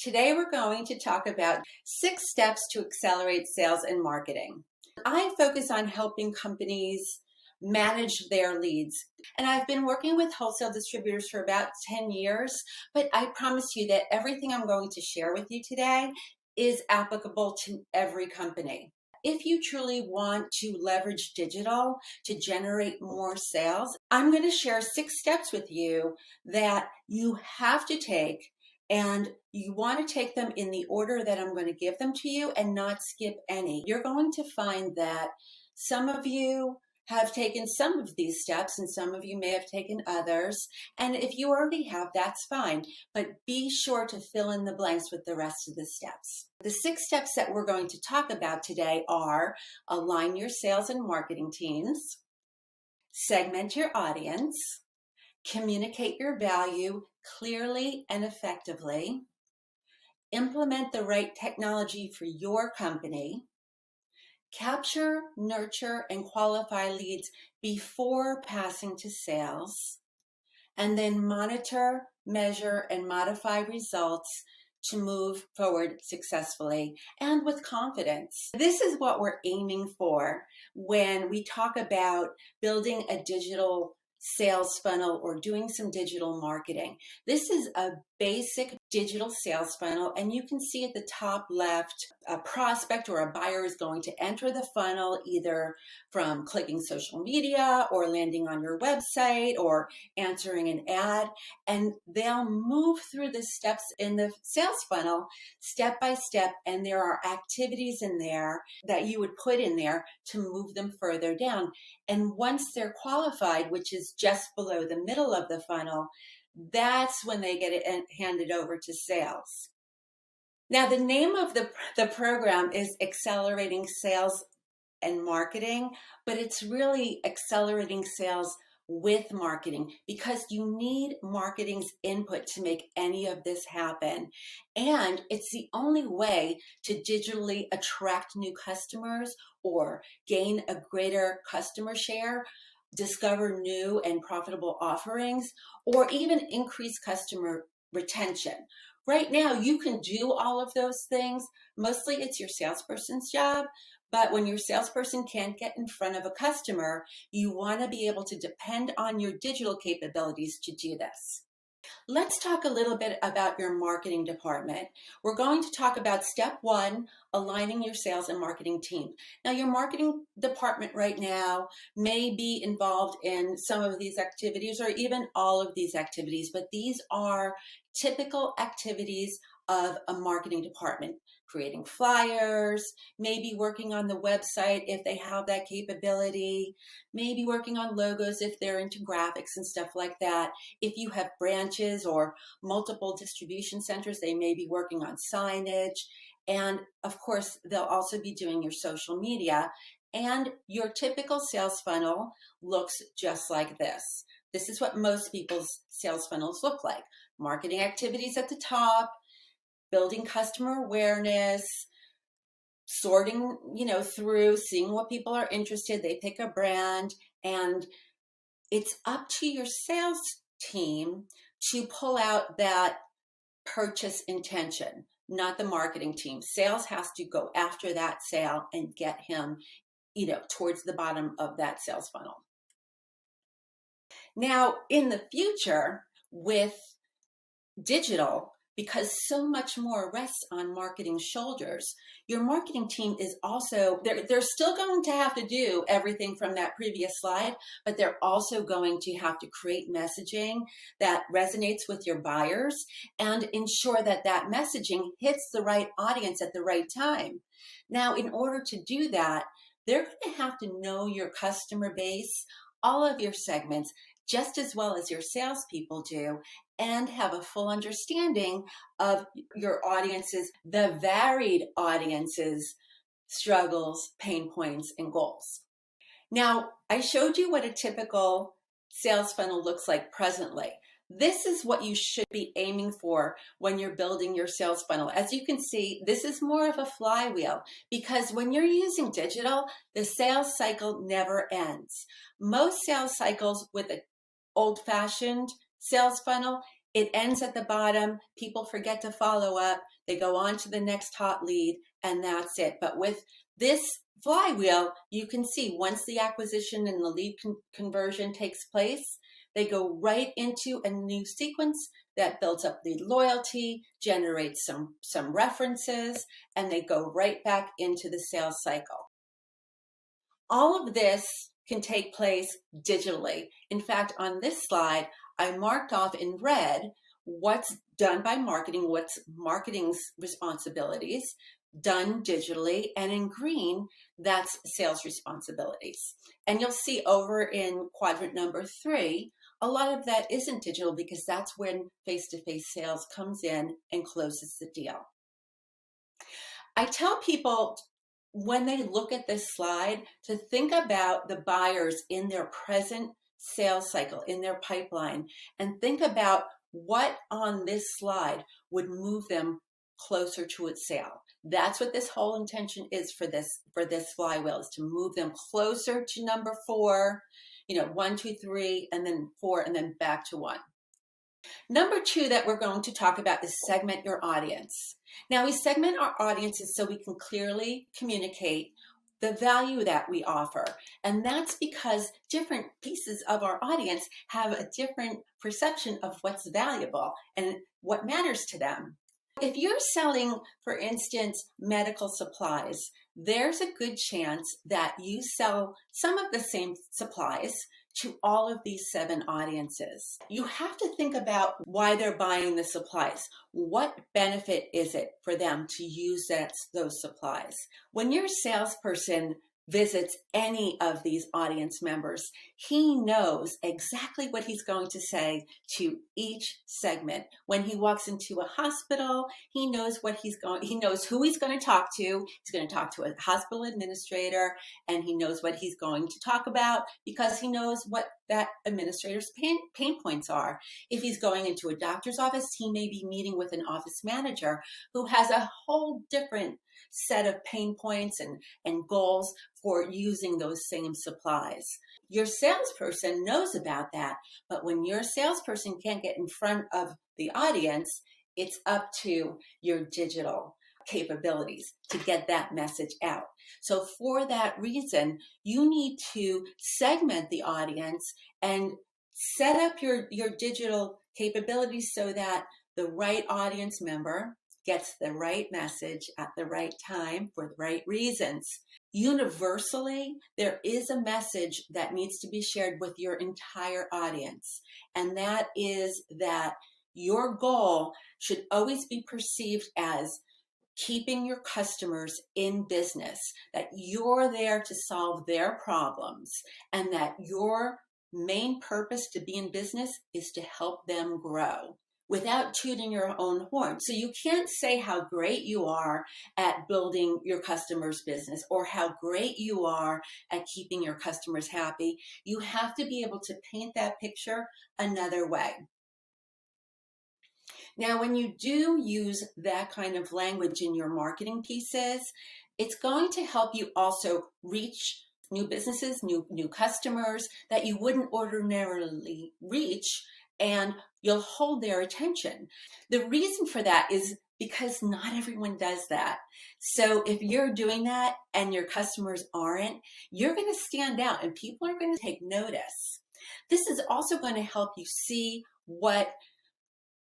Today we're going to talk about 6 steps to accelerate sales and marketing. I focus on helping companies manage their leads. And I've been working with wholesale distributors for about 10 years, but I promise you that everything I'm going to share with you today is applicable to every company. If you truly want to leverage digital to generate more sales, I'm going to share 6 steps with you that you have to take, and you want to take them in the order that I'm going to give them to you and not skip any. You're going to find that some of you have taken some of these steps and some of you may have taken others. And if you already have, that's fine. But be sure to fill in the blanks with the rest of the steps. The 6 steps that we're going to talk about today are: align your sales and marketing teams, segment your audience, communicate your value clearly and effectively, implement the right technology for your company, capture, nurture, and qualify leads before passing to sales, and then monitor, measure, and modify results to move forward successfully and with confidence. This is what we're aiming for when we talk about building a digital sales funnel or doing some digital marketing. This is a basic digital sales funnel, and you can see at the top left, a prospect or a buyer is going to enter the funnel either from clicking social media or landing on your website or answering an ad, and they'll move through the steps in the sales funnel step by step, and there are activities in there that you would put in there to move them further down. And once they're qualified, which is just below the middle of the funnel, that's when they get it handed over to sales. Now, the name of the program is Accelerating Sales and Marketing, but it's really accelerating sales with marketing, because you need marketing's input to make any of this happen. And it's the only way to digitally attract new customers or gain a greater customer share, discover new and profitable offerings, or even increase customer retention. Right now, you can do all of those things. Mostly it's your salesperson's job, but when your salesperson can't get in front of a customer, you want to be able to depend on your digital capabilities to do this. Let's talk a little bit about your marketing department. We're going to talk about step 1, aligning your sales and marketing team. Now, your marketing department right now may be involved in some of these activities or even all of these activities, but these are typical activities of a marketing department: creating flyers, maybe working on the website if they have that capability, maybe working on logos if they're into graphics and stuff like that. If you have branches or multiple distribution centers, they may be working on signage. And of course, they'll also be doing your social media. And your typical sales funnel looks just like this. This is what most people's sales funnels look like: marketing activities at the top, building customer awareness, sorting, through, seeing what people are interested. They pick a brand, and it's up to your sales team to pull out that purchase intention, not the marketing team. Sales has to go after that sale and get him, towards the bottom of that sales funnel. Now, in the future with digital, because so much more rests on marketing's shoulders, your marketing team is also, they're still going to have to do everything from that previous slide, but they're also going to have to create messaging that resonates with your buyers and ensure that that messaging hits the right audience at the right time. Now, in order to do that, they're going to have to know your customer base, all of your segments, just as well as your salespeople do, and have a full understanding of your audience's, the varied audience's struggles, pain points, and goals. Now, I showed you what a typical sales funnel looks like presently. This is what you should be aiming for when you're building your sales funnel. As you can see, this is more of a flywheel, because when you're using digital, the sales cycle never ends. Most sales cycles with an old-fashioned sales funnel, It ends at the bottom. People forget to follow up. They go on to the next hot lead, and that's it. But with this flywheel, you can see once the acquisition and the lead conversion takes place, they go right into a new sequence that builds up lead loyalty, generates some references, and they go right back into the sales cycle. All of this can take place digitally. In fact, on this slide, I marked off in red what's done by marketing, what's marketing's responsibilities, done digitally, and in green, that's sales responsibilities. And you'll see over in quadrant number 3, a lot of that isn't digital because that's when face-to-face sales comes in and closes the deal. I tell people when they look at this slide to think about the buyers in their present sales cycle, in their pipeline, and think about what on this slide would move them closer to its sale. That's what this whole intention is for this flywheel, is to move them closer to number 4, 1, 2, 3, and then 4, and then back to 1. Number 2 that we're going to talk about is segment your audience. Now, we segment our audiences so we can clearly communicate the value that we offer. And that's because different pieces of our audience have a different perception of what's valuable and what matters to them. If you're selling, for instance, medical supplies, there's a good chance that you sell some of the same supplies to all of these 7 audiences. You have to think about why they're buying the supplies. What benefit is it for them to use those supplies? When your salesperson visits any of these audience members, he knows exactly what he's going to say to each segment. When he walks into a hospital, he knows he knows who he's going to talk to. He's going to talk to a hospital administrator, and he knows what he's going to talk about because he knows what that administrator's pain points are. If he's going into a doctor's office, he may be meeting with an office manager who has a whole different set of pain points and goals for using those same supplies. Your salesperson knows about that, but when your salesperson can't get in front of the audience, it's up to your digital capabilities to get that message out. So for that reason, you need to segment the audience and set up your digital capabilities so that the right audience member gets the right message at the right time for the right reasons. Universally, there is a message that needs to be shared with your entire audience, and that is that your goal should always be perceived as keeping your customers in business, that you're there to solve their problems, and that your main purpose to be in business is to help them grow without tooting your own horn. So you can't say how great you are at building your customers' business or how great you are at keeping your customers happy. You have to be able to paint that picture another way. Now, when you do use that kind of language in your marketing pieces, it's going to help you also reach new businesses, new customers that you wouldn't ordinarily reach, and you'll hold their attention. The reason for that is because not everyone does that. So if you're doing that and your customers aren't, you're going to stand out and people are going to take notice. This is also going to help you see what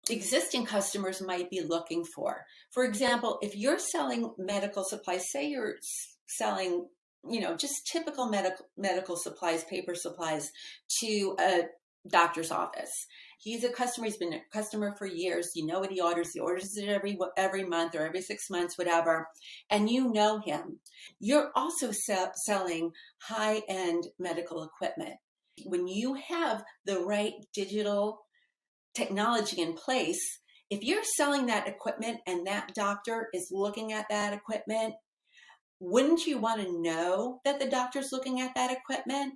existing customers might be looking for. For example, if you're selling medical supplies, say you're selling, just typical medical supplies, paper supplies to a doctor's office. He's a customer. He's been a customer for years. You know what he orders. He orders it every month or every 6 months, whatever. And you know him. You're also selling high-end medical equipment. When you have the right digital technology in place, if you're selling that equipment and that doctor is looking at that equipment, wouldn't you want to know that the doctor's looking at that equipment?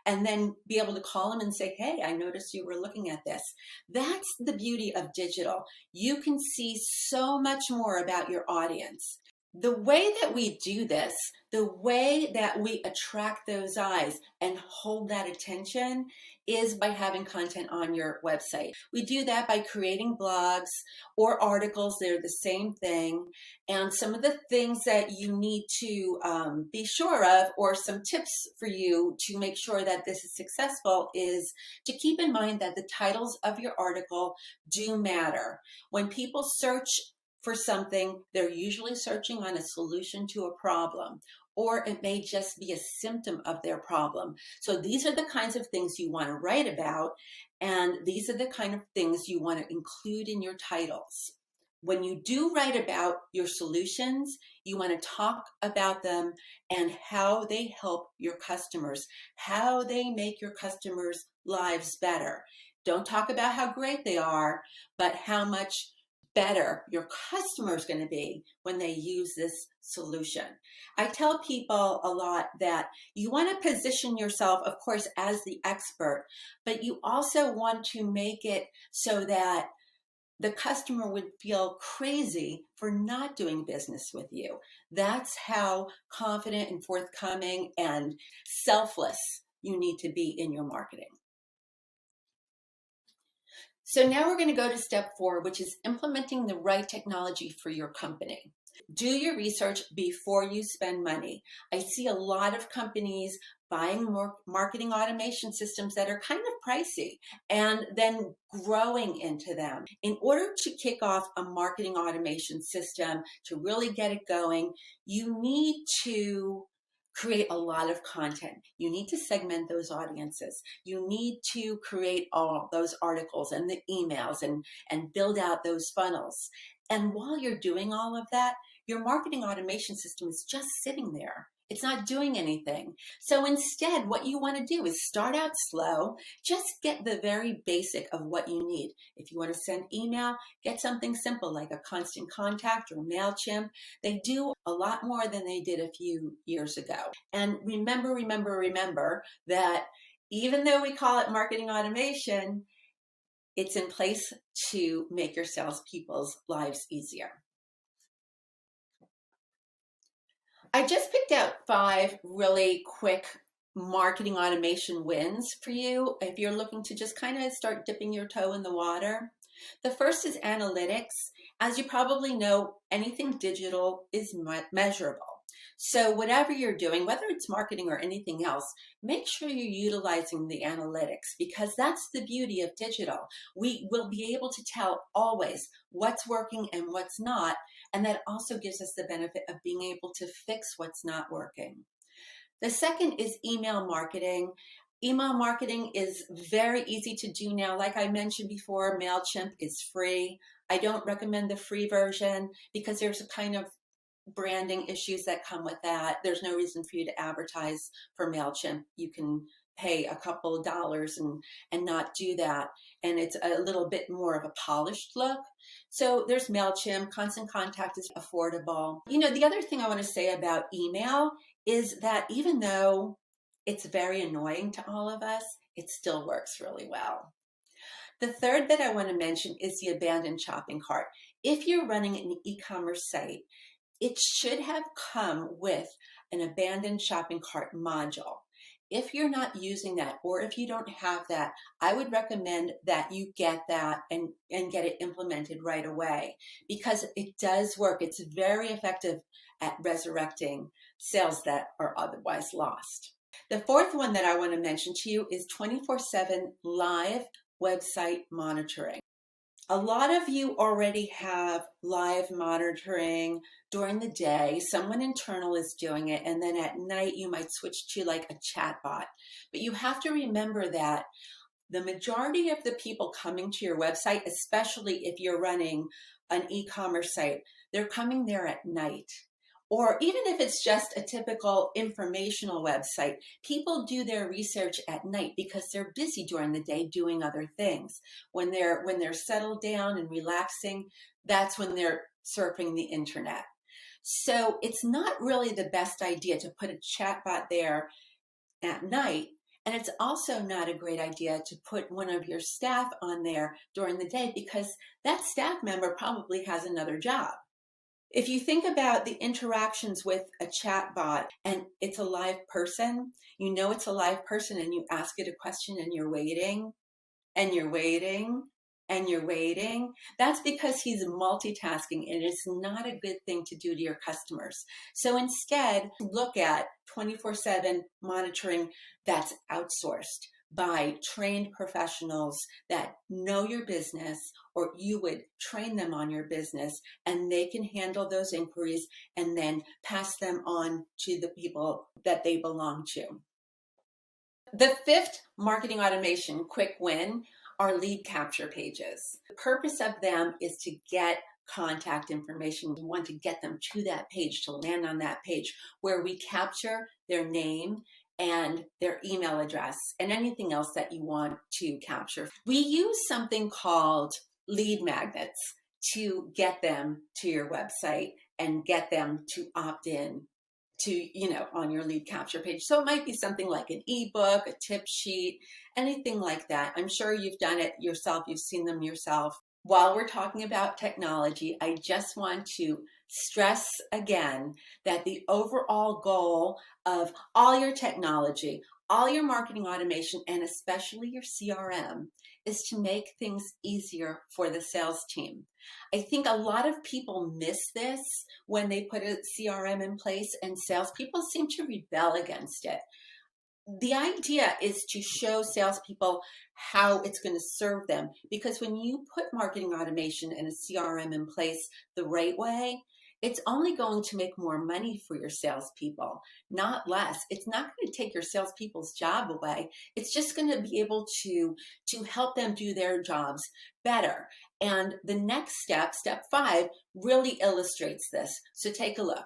And then be able to call them and say, hey, I noticed you were looking at this. That's the beauty of digital. You can see so much more about your audience. The way that we do this, the way that we attract those eyes and hold that attention is by having content on your website. We do that by creating blogs or articles. They're the same thing. And some of the things that you need to be sure of, or some tips for you to make sure that this is successful, is to keep in mind that the titles of your article do matter. When people search for something, they're usually searching on a solution to a problem, or it may just be a symptom of their problem. So these are the kinds of things you want to write about, and these are the kind of things you want to include in your titles. When you do write about your solutions, you want to talk about them and how they help your customers, how they make your customers' lives better. Don't talk about how great they are, but how much better your customer is going to be when they use this solution. I tell people a lot that you want to position yourself, of course, as the expert, but you also want to make it so that the customer would feel crazy for not doing business with you. That's how confident and forthcoming and selfless you need to be in your marketing. So now we're going to go to step 4, which is implementing the right technology for your company. Do your research before you spend money. I see a lot of companies buying more marketing automation systems that are kind of pricey and then growing into them. In order to kick off a marketing automation system, to really get it going, you need to create a lot of content. You need to segment those audiences. You need to create all those articles and the emails and build out those funnels. And while you're doing all of that, your marketing automation system is just sitting there. It's not doing anything. So instead, what you want to do is start out slow. Just get the very basic of what you need. If you want to send email, get something simple like a Constant Contact or MailChimp. They do a lot more than they did a few years ago. And remember that even though we call it marketing automation, it's in place to make your salespeople's lives easier. I just picked out 5 really quick marketing automation wins for you if you're looking to just kind of start dipping your toe in the water. The first is analytics. As you probably know, anything digital is measurable. So whatever you're doing, whether it's marketing or anything else, make sure you're utilizing the analytics, because that's the beauty of digital. We will be able to tell always what's working and what's not, and that also gives us the benefit of being able to fix what's not working. The second is email marketing. Email marketing is very easy to do now. Like I mentioned before, MailChimp is free. I don't recommend the free version because there's a kind of branding issues that come with that. There's no reason for you to advertise for MailChimp. You can pay a couple of dollars and not do that. And it's a little bit more of a polished look. So there's MailChimp. Constant Contact is affordable. You know, the other thing I want to say about email is that even though it's very annoying to all of us, it still works really well. The third that I want to mention is the abandoned shopping cart. If you're running an e-commerce site, it should have come with an abandoned shopping cart module. If you're not using that, or if you don't have that, I would recommend that you get that and get it implemented right away, because it does work. It's very effective at resurrecting sales that are otherwise lost. The fourth one that I want to mention to you is 24/7 live website monitoring. A lot of you already have live monitoring during the day. Someone internal is doing it, and then at night you might switch to like a chat bot. But you have to remember that the majority of the people coming to your website, especially if you're running an e-commerce site, they're coming there at night. Or even if it's just a typical informational website, people do their research at night because they're busy during the day doing other things. When they're settled down and relaxing, that's when they're surfing the internet. So it's not really the best idea to put a chatbot there at night. And it's also not a great idea to put one of your staff on there during the day, because that staff member probably has another job. If you think about the interactions with a chat bot and it's a live person, you know it's a live person and you ask it a question and you're waiting and you're waiting and you're waiting. That's because he's multitasking and it's not a good thing to do to your customers. So instead, look at 24/7 monitoring that's outsourced by trained professionals that know your business, or you would train them on your business and they can handle those inquiries and then pass them on to the people that they belong to. The fifth marketing automation quick win are lead capture pages. The purpose of them is to get contact information. We want to get them to that page, to land on that page where we capture their name and their email address and anything else that you want to capture. We use something called lead magnets to get them to your website and get them to opt in to, on your lead capture page. So it might be something like an ebook, a tip sheet, anything like that. I'm sure you've done it yourself. You've seen them yourself. While we're talking about technology, I just want to stress again that the overall goal of all your technology, all your marketing automation, and especially your CRM is to make things easier for the sales team. I think a lot of people miss this when they put a CRM in place, and salespeople seem to rebel against it. The idea is to show salespeople how it's going to serve them, because when you put marketing automation and a CRM in place the right way, it's only going to make more money for your salespeople, not less. It's not going to take your salespeople's job away. It's just going to be able to help them do their jobs better. And the next step, step 5, really illustrates this. So take a look.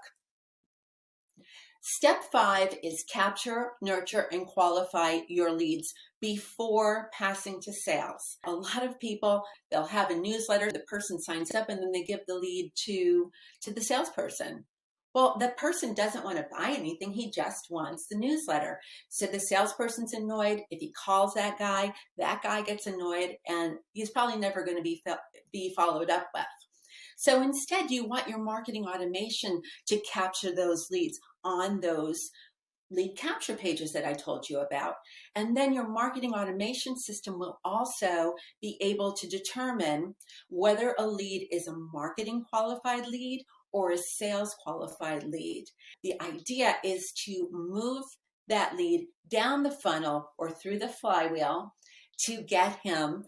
Step 5 is capture, nurture, and qualify your leads before passing to sales. A lot of people, they'll have a newsletter, the person signs up, and then they give the lead to the salesperson. Well, the person doesn't want to buy anything. He just wants the newsletter. So the salesperson's annoyed. If he calls that guy gets annoyed, and he's probably never going to be followed up with. So instead, you want your marketing automation to capture those leads on those lead capture pages that I told you about. And then your marketing automation system will also be able to determine whether a lead is a marketing qualified lead or a sales qualified lead. The idea is to move that lead down the funnel or through the flywheel to get him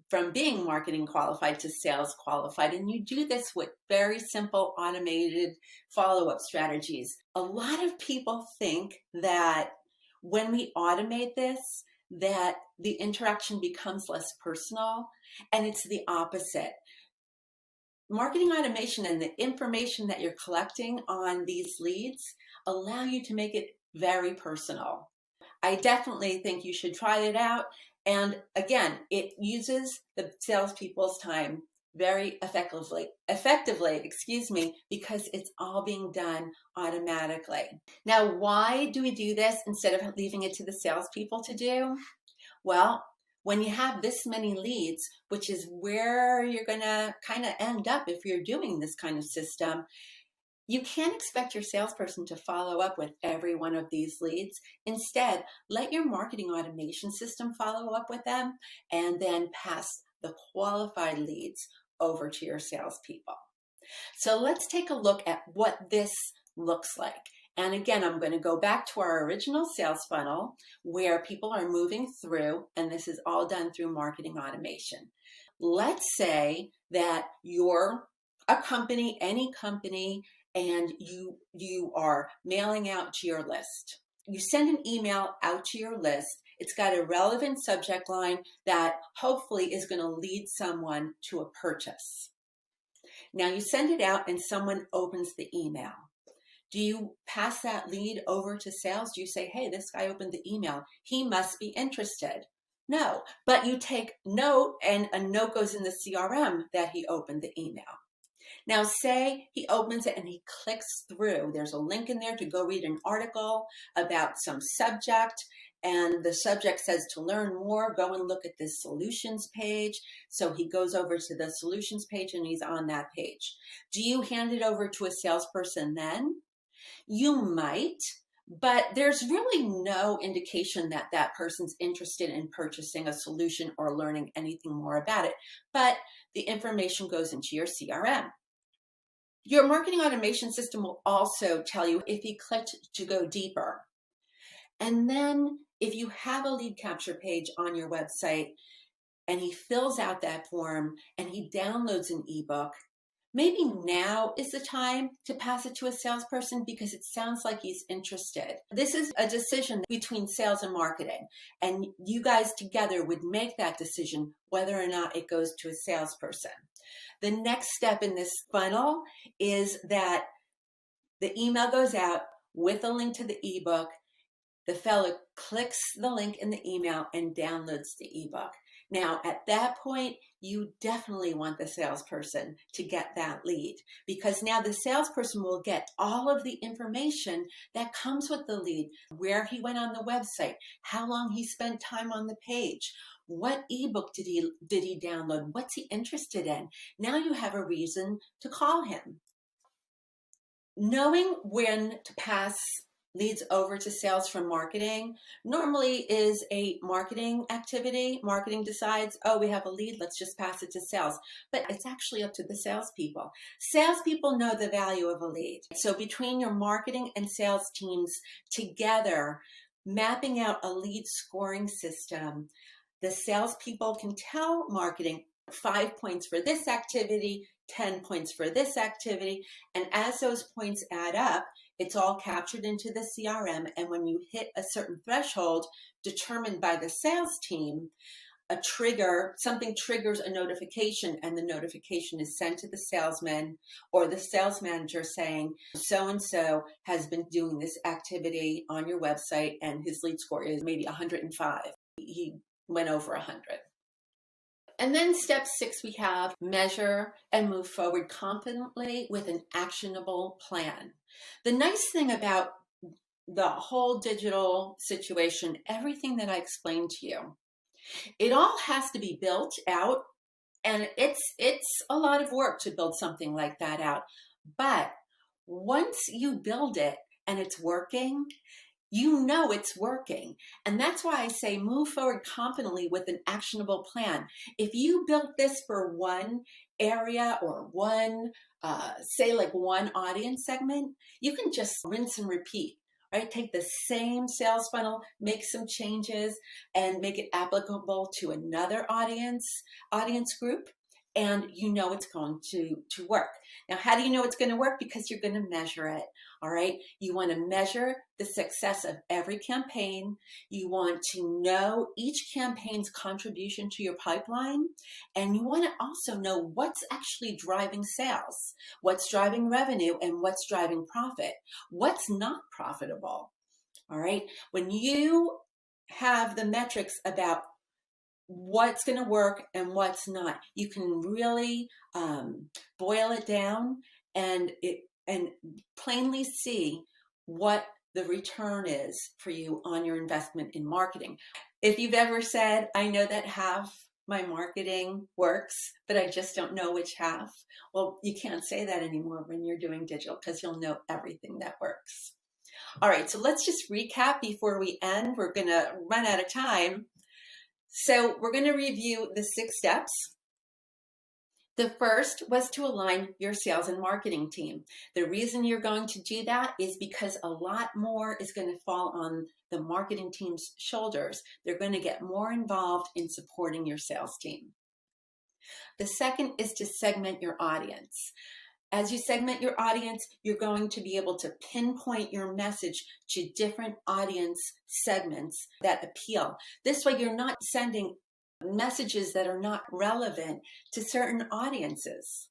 from being marketing qualified to sales qualified. And you do this with very simple automated follow-up strategies. A lot of people think that when we automate this, that the interaction becomes less personal, and it's the opposite. Marketing automation and the information that you're collecting on these leads allow you to make it very personal. I definitely think you should try it out. And again, it uses the salespeople's time very effectively, because it's all being done automatically. Now, why do we do this instead of leaving it to the salespeople to do? Well, when you have this many leads, which is where you're going to kind of end up if you're doing this kind of system, you can't expect your salesperson to follow up with every one of these leads. Instead, let your marketing automation system follow up with them and then pass the qualified leads over to your salespeople. So let's take a look at what this looks like. And again, I'm going to go back to our original sales funnel where people are moving through, and this is all done through marketing automation. Let's say that you're a company, any company, and you are mailing out to your list. You send an email out to your list. It's got a relevant subject line that hopefully is going to lead someone to a purchase. Now you send it out and someone opens the email. Do you pass that lead over to sales? Do you say, hey, this guy opened the email, he must be interested? No, but you take note, and a note goes in the CRM that he opened the email. Now, say he opens it and he clicks through. There's a link in there to go read an article about some subject, and the subject says to learn more, go and look at this solutions page. So he goes over to the solutions page and he's on that page. Do you hand it over to a salesperson then? You might, but there's really no indication that that person's interested in purchasing a solution or learning anything more about it. But the information goes into your CRM. Your marketing automation system will also tell you if he clicked to go deeper. And then if you have a lead capture page on your website and he fills out that form and he downloads an ebook, maybe now is the time to pass it to a salesperson because it sounds like he's interested. This is a decision between sales and marketing, and you guys together would make that decision whether or not it goes to a salesperson. The next step in this funnel is that the email goes out with a link to the ebook. The fellow clicks the link in the email and downloads the ebook. Now, at that point, you definitely want the salesperson to get that lead, because now the salesperson will get all of the information that comes with the lead, where he went on the website, how long he spent time on the page, what ebook did he download, what's he interested in. Now you have a reason to call him. Knowing when to pass leads over to sales from marketing normally is a marketing activity. Marketing decides, oh, we have a lead, let's just pass it to sales. But it's actually up to the salespeople. Salespeople know the value of a lead. So between your marketing and sales teams together, mapping out a lead scoring system, the salespeople can tell marketing 5 points for this activity, 10 points for this activity. And as those points add up, it's all captured into the CRM. And when you hit a certain threshold determined by the sales team, something triggers a notification, and the notification is sent to the salesman or the sales manager saying, so-and-so has been doing this activity on your website and his lead score is maybe 105. He went over 100. And then step 6, we have measure and move forward confidently with an actionable plan. The nice thing about the whole digital situation, everything that I explained to you, it all has to be built out, and it's a lot of work to build something like that out. But once you build it and it's working, you know it's working. And that's why I say move forward confidently with an actionable plan. If you built this for one area or one audience segment, you can just rinse and repeat, right? Take the same sales funnel, make some changes, and make it applicable to another audience group. And you know it's going to work. Now, how do you know it's going to work? Because you're going to measure it, all right? You want to measure the success of every campaign. You want to know each campaign's contribution to your pipeline. And you want to also know what's actually driving sales, what's driving revenue, and what's driving profit, what's not profitable, all right? When you have the metrics about what's going to work and what's not, you can really boil it down and plainly see what the return is for you on your investment in marketing. If you've ever said, I know that half my marketing works, but I just don't know which half, well, you can't say that anymore when you're doing digital, because you'll know everything that works. All right, so let's just recap before we end. We're going to run out of time. So we're going to review the 6 steps. The first was to align your sales and marketing team. The reason you're going to do that is because a lot more is going to fall on the marketing team's shoulders. They're going to get more involved in supporting your sales team. The second is to segment your audience. As you segment your audience, you're going to be able to pinpoint your message to different audience segments that appeal. This way, you're not sending messages that are not relevant to certain audiences.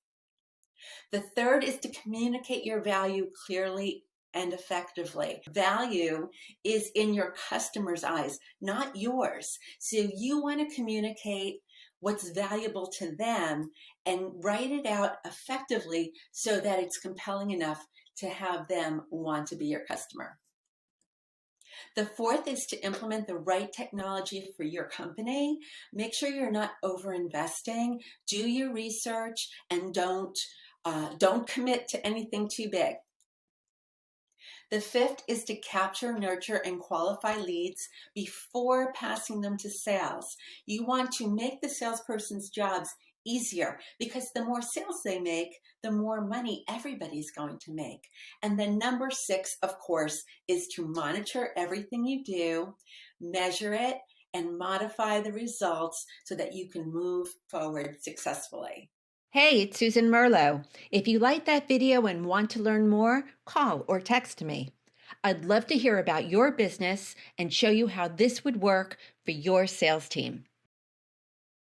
The third is to communicate your value clearly and effectively. Value is in your customer's eyes, not yours. So you want to communicate what's valuable to them and write it out effectively so that it's compelling enough to have them want to be your customer. The fourth is to implement the right technology for your company. Make sure you're not over investing. Do your research and don't commit to anything too big. The fifth is to capture, nurture, and qualify leads before passing them to sales. You want to make the salesperson's jobs easier because the more sales they make, the more money everybody's going to make. And then number six, of course, is to monitor everything you do, measure it, and modify the results so that you can move forward successfully. Hey, it's Susan Merlo. If you like that video and want to learn more, call or text me. I'd love to hear about your business and show you how this would work for your sales team.